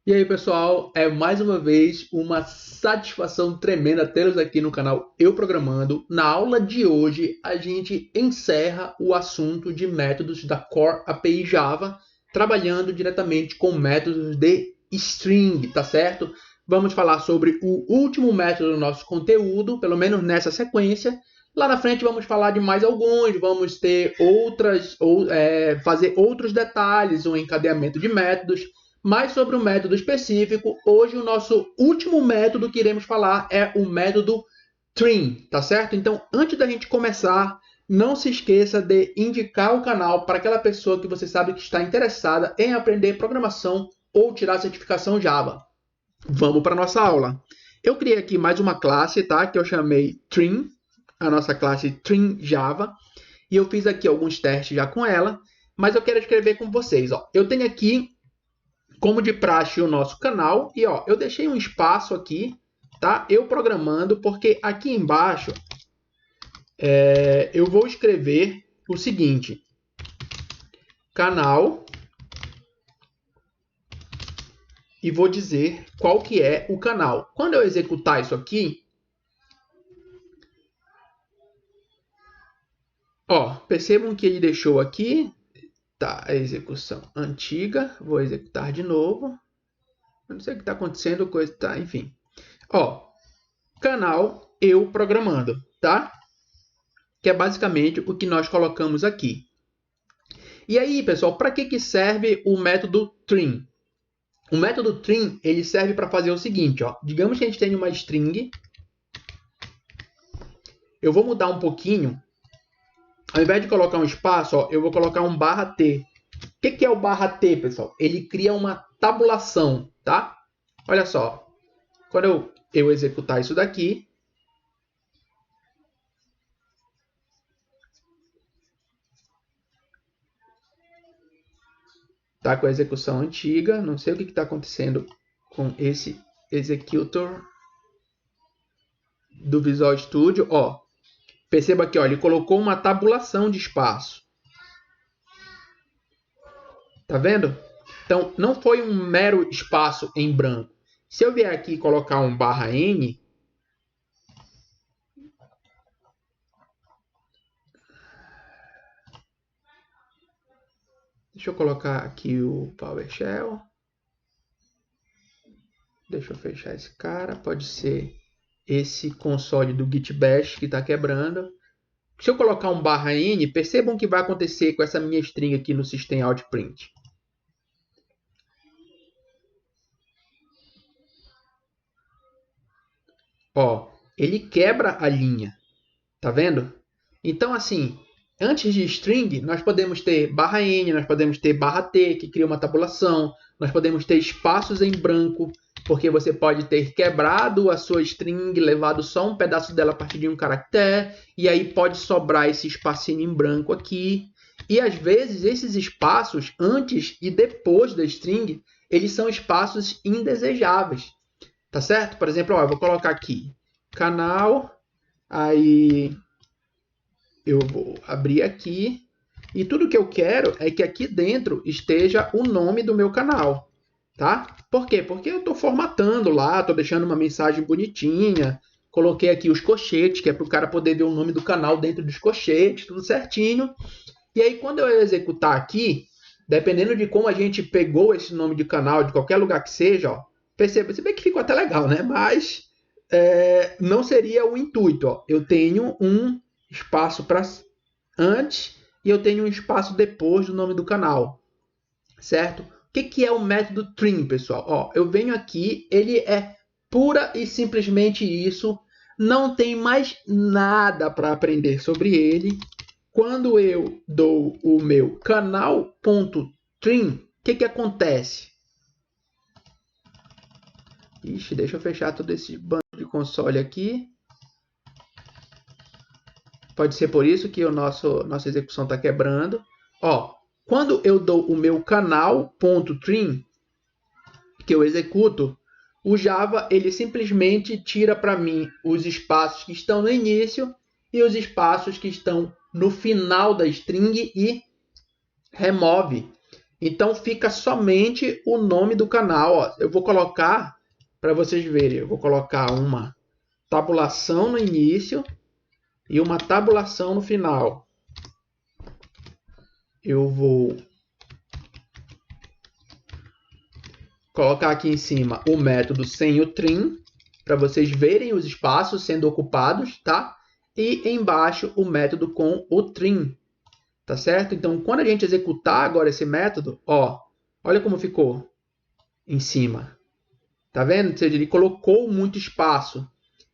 E aí, pessoal, é mais uma vez uma satisfação tremenda tê-los aqui no canal Eu Programando. Na aula de hoje, a gente encerra o assunto de métodos da Core API Java, trabalhando diretamente com métodos de string, tá certo? Vamos falar sobre o último método do nosso conteúdo, pelo menos nessa sequência. Lá na frente vamos falar de mais alguns, vamos ter fazer outros detalhes, um encadeamento de métodos. Mas sobre o método específico, hoje o nosso último método que iremos falar é o método trim, tá certo? Então, antes da gente começar, não se esqueça de indicar o canal para aquela pessoa que você sabe que está interessada em aprender programação ou tirar a certificação Java. Vamos para a nossa aula. Eu criei aqui mais uma classe, tá? Que eu chamei trim, a nossa classe trim Java, e eu fiz aqui alguns testes já com ela, mas eu quero escrever com vocês, ó. Eu tenho aqui como de praxe o nosso canal, e ó, eu deixei um espaço aqui, tá? Eu programando, porque aqui embaixo eu vou escrever o seguinte: canal, e vou dizer qual que é o canal. Quando eu executar isso aqui, ó, percebam que ele deixou aqui, tá, a execução antiga, vou executar de novo. Eu não sei o que está acontecendo, coisa tá, enfim. Ó, canal eu programando, tá? Que é basicamente o que nós colocamos aqui. E aí, pessoal, para que serve o método trim? O método trim, ele serve para fazer o seguinte, ó. Digamos que a gente tem uma string. Eu vou mudar um pouquinho. Ao invés de colocar um espaço, ó, eu vou colocar um /t. O que é o /t, pessoal? Ele cria uma tabulação, tá? Olha só. Quando eu executar isso daqui, tá com a execução antiga, não sei o que está acontecendo com esse executor do Visual Studio, ó. Perceba aqui, ó, ele colocou uma tabulação de espaço. Tá vendo? Então, não foi um mero espaço em branco. Se eu vier aqui e colocar um /n, deixa eu colocar aqui o PowerShell. Deixa eu fechar esse cara. Pode ser esse console do Git Bash que está quebrando. Se eu colocar um /n, percebam o que vai acontecer com essa minha string aqui no System Out Print. Ó, ele quebra a linha. Tá vendo? Então, assim, antes de string, nós podemos ter /n, nós podemos ter /t, que cria uma tabulação. Nós podemos ter espaços em branco, porque você pode ter quebrado a sua string, levado só um pedaço dela a partir de um caractere, e aí pode sobrar esse espacinho em branco aqui. E às vezes esses espaços, antes e depois da string, eles são espaços indesejáveis. Tá certo? Por exemplo, ó, eu vou colocar aqui canal, aí eu vou abrir aqui, e tudo que eu quero é que aqui dentro esteja o nome do meu canal, tá? Por quê? Porque eu estou formatando lá, estou deixando uma mensagem bonitinha, coloquei aqui os colchetes, que é para o cara poder ver o nome do canal dentro dos colchetes, tudo certinho. E aí, quando eu executar aqui, dependendo de como a gente pegou esse nome de canal, de qualquer lugar que seja, ó, perceba, se bem que ficou até legal, né? Mas não seria o intuito, ó. Eu tenho um espaço para antes e eu tenho um espaço depois do nome do canal, certo? O que é o método trim, pessoal? Ó, eu venho aqui, ele é pura e simplesmente isso, não tem mais nada para aprender sobre ele. Quando eu dou o meu canal.trim, o que acontece? Ixi, deixa eu fechar todo esse bando de console aqui. Pode ser por isso que nossa execução está quebrando. Ó, quando eu dou o meu canal.trim, que eu executo, o Java ele simplesmente tira para mim os espaços que estão no início e os espaços que estão no final da string e remove Então fica somente o nome do canal. Ó. Eu vou colocar, para vocês verem, eu vou colocar uma tabulação no início e uma tabulação no final. Eu vou colocar aqui em cima o método sem o trim, para vocês verem os espaços sendo ocupados, tá? E embaixo o método com o trim, tá certo? Então, quando a gente executar agora esse método, ó, olha como ficou em cima. Tá vendo? Ou seja, ele colocou muito espaço.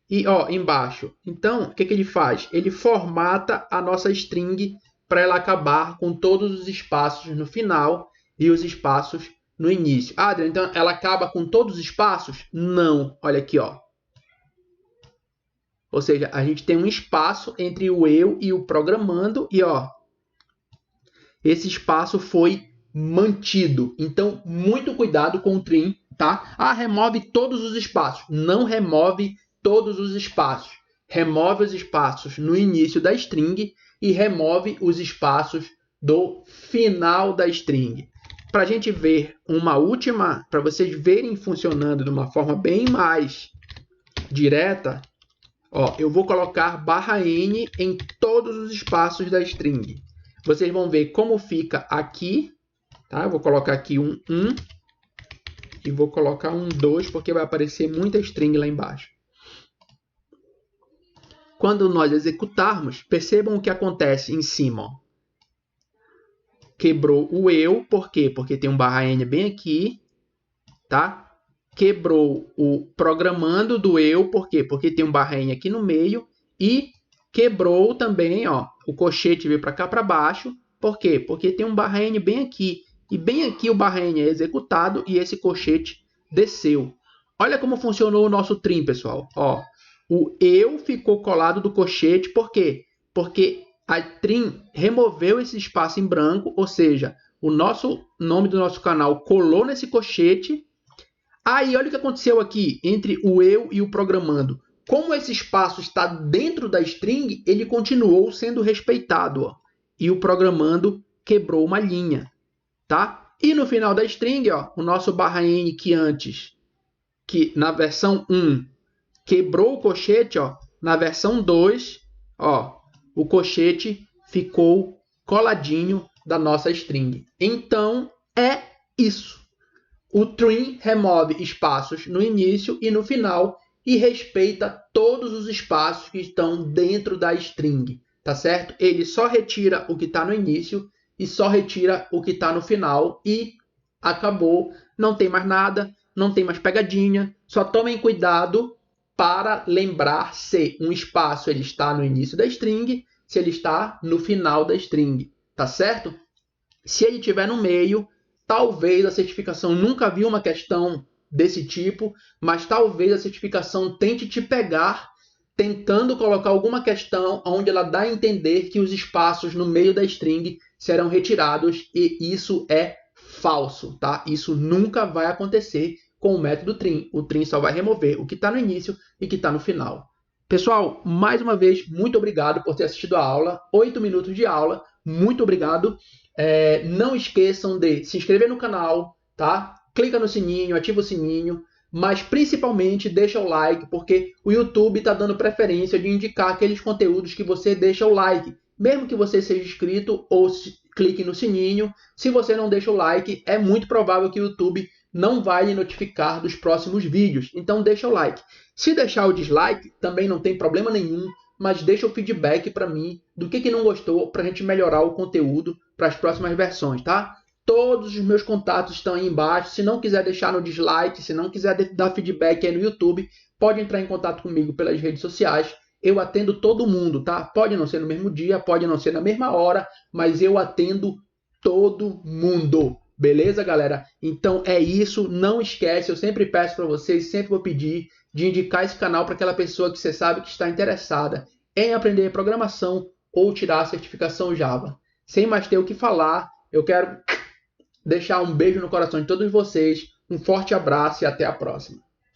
E, ó, embaixo. Então, o que que ele faz? Ele formata a nossa string para ela acabar com todos os espaços no final e os espaços no início. Ah, Adriano, então ela acaba com todos os espaços? Não. Olha aqui, ó. Ou seja, a gente tem um espaço entre o eu e o programando e, ó, esse espaço foi mantido. Então, muito cuidado com o trim, tá? Ah, remove todos os espaços. Não remove todos os espaços. Remove os espaços no início da string e remove os espaços do final da string. Para a gente ver uma última, para vocês verem funcionando de uma forma bem mais direta, ó, eu vou colocar /n em todos os espaços da string. Vocês vão ver como fica aqui, tá? Eu vou colocar aqui um 1 e vou colocar um 2, porque vai aparecer muita string lá embaixo. Quando nós executarmos, percebam o que acontece em cima. Ó. Quebrou o eu, por quê? Porque tem um /n bem aqui, tá? Quebrou o programando do eu, por quê? Porque tem um /n aqui no meio e quebrou também, ó, o colchete veio para cá para baixo, por quê? Porque tem um /n bem aqui e bem aqui o /n é executado e esse colchete desceu. Olha como funcionou o nosso trim, pessoal. Ó, o eu ficou colado do colchete, por quê? Porque a trim removeu esse espaço em branco, ou seja, o nome do nosso canal colou nesse colchete. Aí, olha o que aconteceu aqui entre o eu e o programando. Como esse espaço está dentro da string, ele continuou sendo respeitado. Ó, e o programando quebrou uma linha. Tá? E no final da string, ó, o nosso /n que antes, que na versão 1 quebrou o colchete, ó, na versão 2, ó, o colchete ficou coladinho da nossa string. Então, é isso. O trim remove espaços no início e no final e respeita todos os espaços que estão dentro da string, tá certo? Ele só retira o que está no início e só retira o que está no final e acabou. Não tem mais nada, não tem mais pegadinha. Só tomem cuidado para lembrar se um espaço ele está no início da string, se ele está no final da string, tá certo? Se ele estiver no meio, talvez a certificação nunca viu uma questão desse tipo, mas talvez a certificação tente te pegar tentando colocar alguma questão onde ela dá a entender que os espaços no meio da string serão retirados e isso é falso, tá? Isso nunca vai acontecer com o método trim. O trim só vai remover o que está no início e o que está no final. Pessoal, mais uma vez, muito obrigado por ter assistido a aula. 8 minutos de aula. Muito obrigado. Não esqueçam de se inscrever no canal, tá? Clica no sininho, ativa o sininho, mas principalmente deixa o like, porque o YouTube está dando preferência de indicar aqueles conteúdos que você deixa o like. Mesmo que você seja inscrito ou clique no sininho, se você não deixa o like, é muito provável que o YouTube não vai lhe notificar dos próximos vídeos. Então deixa o like. Se deixar o dislike, também não tem problema nenhum, mas deixa o feedback para mim do que não gostou para a gente melhorar o conteúdo para as próximas versões, tá? Todos os meus contatos estão aí embaixo. Se não quiser deixar no dislike, se não quiser dar feedback aí no YouTube, pode entrar em contato comigo pelas redes sociais. Eu atendo todo mundo, tá? Pode não ser no mesmo dia, pode não ser na mesma hora, mas eu atendo todo mundo. Beleza, galera? Então é isso. Não esquece, eu sempre peço para vocês, sempre vou pedir de indicar esse canal para aquela pessoa que você sabe que está interessada em aprender programação ou tirar a certificação Java. Sem mais ter o que falar, eu quero deixar um beijo no coração de todos vocês, um forte abraço e até a próxima.